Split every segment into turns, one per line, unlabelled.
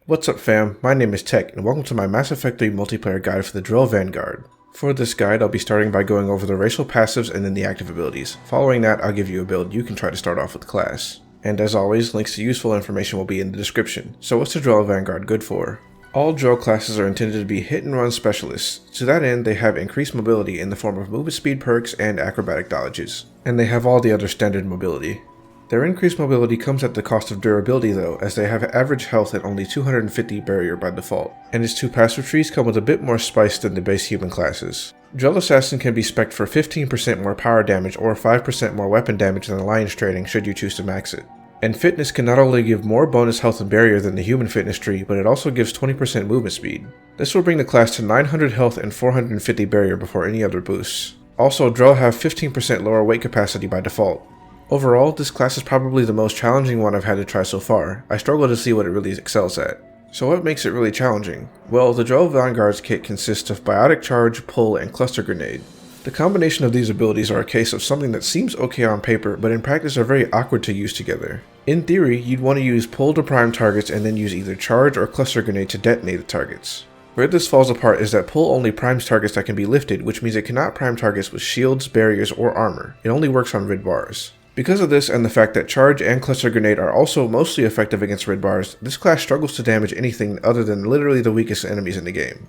What's up fam, my name is Tech and welcome to my Mass Effect 3 multiplayer guide for the Drell Vanguard. For this guide, I'll be starting by going over the racial passives and then the active abilities. Following that, I'll give you a build you can try to start off with the class. And as always, links to useful information will be in the description. So what's the Drell Vanguard good for? All Drell classes are intended to be hit and run specialists. To that end, they have increased mobility in the form of movement speed perks and acrobatic dodges. And they have all the other standard mobility. Their increased mobility comes at the cost of durability though, as they have average health at only 250 barrier by default, and its two passive trees come with a bit more spice than the base human classes. Drell Assassin can be spec'd for 15% more power damage or 5% more weapon damage than Alliance trading should you choose to max it. And Fitness can not only give more bonus health and barrier than the human fitness tree, but it also gives 20% movement speed. This will bring the class to 900 health and 450 barrier before any other boosts. Also, Drell have 15% lower weight capacity by default. Overall, this class is probably the most challenging one I've had to try so far. I struggle to see what it really excels at. So what makes it really challenging? Well, the Drell Vanguard's kit consists of Biotic Charge, Pull, and Cluster Grenade. The combination of these abilities are a case of something that seems okay on paper, but in practice are very awkward to use together. In theory, you'd want to use Pull to prime targets and then use either Charge or Cluster Grenade to detonate the targets. Where this falls apart is that Pull only primes targets that can be lifted, which means it cannot prime targets with shields, barriers, or armor. It only works on red bars. Because of this and the fact that Charge and Cluster Grenade are also mostly effective against red bars, this class struggles to damage anything other than literally the weakest enemies in the game.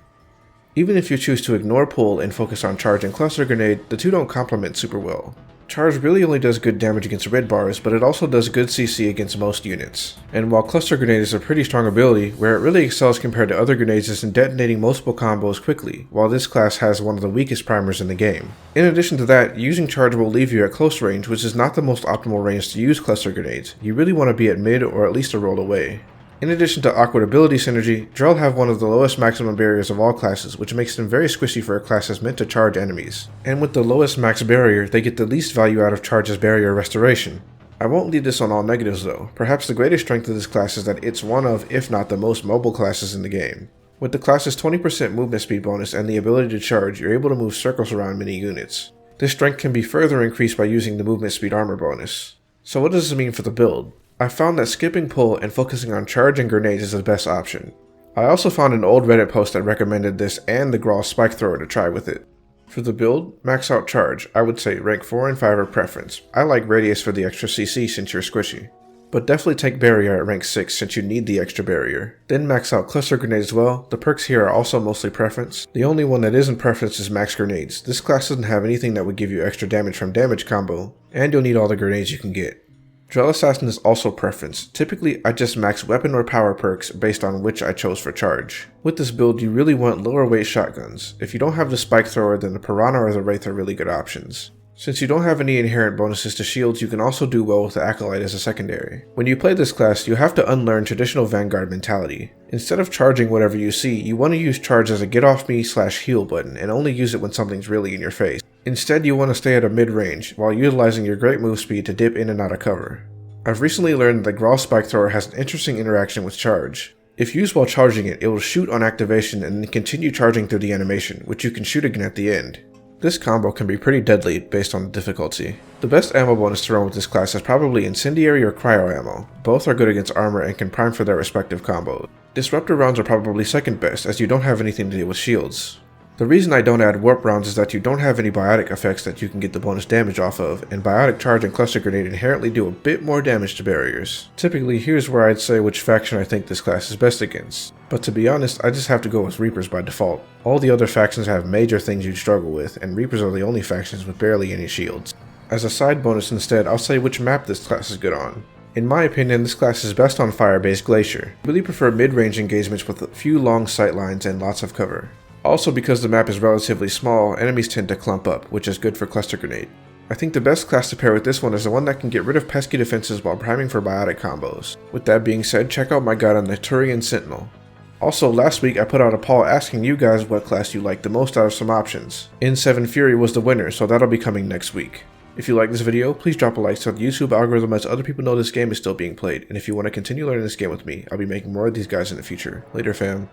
Even if you choose to ignore Pull and focus on Charge and Cluster Grenade, the two don't complement super well. Charge really only does good damage against red bars, but it also does good CC against most units. And while Cluster Grenade is a pretty strong ability, where it really excels compared to other grenades is in detonating multiple combos quickly, while this class has one of the weakest primers in the game. In addition to that, using Charge will leave you at close range, which is not the most optimal range to use Cluster Grenades. You really want to be at mid or at least a roll away. In addition to awkward ability synergy, Drell have one of the lowest maximum barriers of all classes, which makes them very squishy for a class that's meant to charge enemies. And with the lowest max barrier, they get the least value out of Charge's barrier restoration. I won't leave this on all negatives though. Perhaps the greatest strength of this class is that it's one of, if not the most mobile classes in the game. With the class's 20% movement speed bonus and the ability to charge, you're able to move circles around many units. This strength can be further increased by using the movement speed armor bonus. So what does this mean for the build? I found that skipping Pull and focusing on Charge and Grenades is the best option. I also found an old Reddit post that recommended this and the Grawl Spike Thrower to try with it. For the build, max out Charge. I would say rank 4 and 5 are preference. I like Radius for the extra CC since you're squishy. But definitely take Barrier at rank 6 since you need the extra barrier. Then max out Cluster Grenade as well. The perks here are also mostly preference. The only one that isn't preference is Max Grenades. This class doesn't have anything that would give you extra damage from damage combo, and you'll need all the grenades you can get. Drell Assassin is also preference. Typically, I just max weapon or power perks based on which I chose for Charge. With this build, you really want lower weight shotguns. If you don't have the Spike Thrower, then the Piranha or the Wraith are really good options. Since you don't have any inherent bonuses to shields, you can also do well with the Acolyte as a secondary. When you play this class, you have to unlearn traditional Vanguard mentality. Instead of charging whatever you see, you want to use Charge as a get off me / heal button and only use it when something's really in your face. Instead, you want to stay at a mid-range, while utilizing your great move speed to dip in and out of cover. I've recently learned that the Grawl Spike Thrower has an interesting interaction with Charge. If used while charging it, it will shoot on activation and then continue charging through the animation, which you can shoot again at the end. This combo can be pretty deadly based on the difficulty. The best ammo bonus to run with this class is probably Incendiary or Cryo ammo. Both are good against armor and can prime for their respective combos. Disruptor rounds are probably second best, as you don't have anything to deal with shields. The reason I don't add warp rounds is that you don't have any biotic effects that you can get the bonus damage off of, and Biotic Charge and Cluster Grenade inherently do a bit more damage to barriers. Typically, here's where I'd say which faction I think this class is best against. But to be honest, I just have to go with Reapers by default. All the other factions have major things you'd struggle with, and Reapers are the only factions with barely any shields. As a side bonus instead, I'll say which map this class is good on. In my opinion, this class is best on Fire-based Glacier. I really prefer mid-range engagements with a few long sight lines and lots of cover. Also, because the map is relatively small, enemies tend to clump up, which is good for Cluster Grenade. I think the best class to pair with this one is the one that can get rid of pesky defenses while priming for biotic combos. With that being said, check out my guide on the Turian Sentinel. Also, last week I put out a poll asking you guys what class you liked the most out of some options. N7 Fury was the winner, so that'll be coming next week. If you like this video, please drop a like so the YouTube algorithm lets other people know this game is still being played, and if you want to continue learning this game with me, I'll be making more of these guys in the future. Later fam.